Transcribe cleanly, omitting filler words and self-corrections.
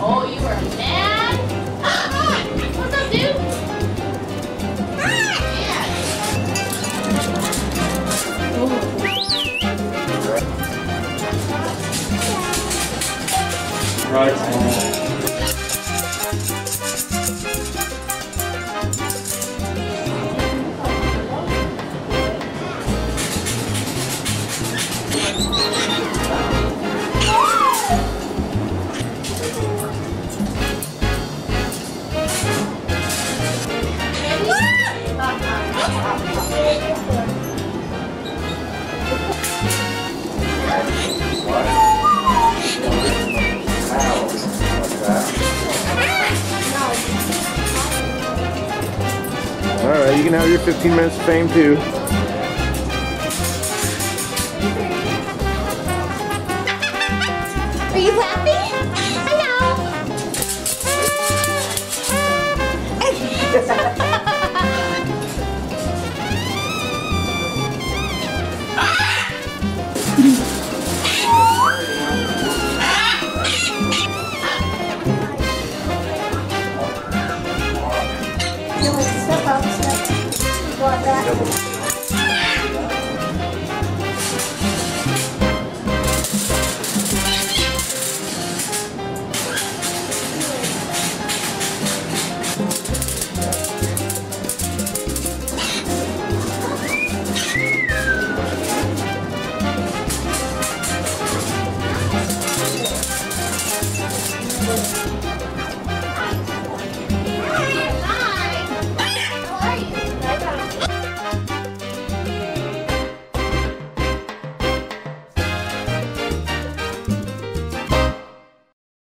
Oh, you are mad? What's up, dude? Right. Alright, you can have your 15 minutes of fame too. Are you happy? Hello. Step up, step. Go like that.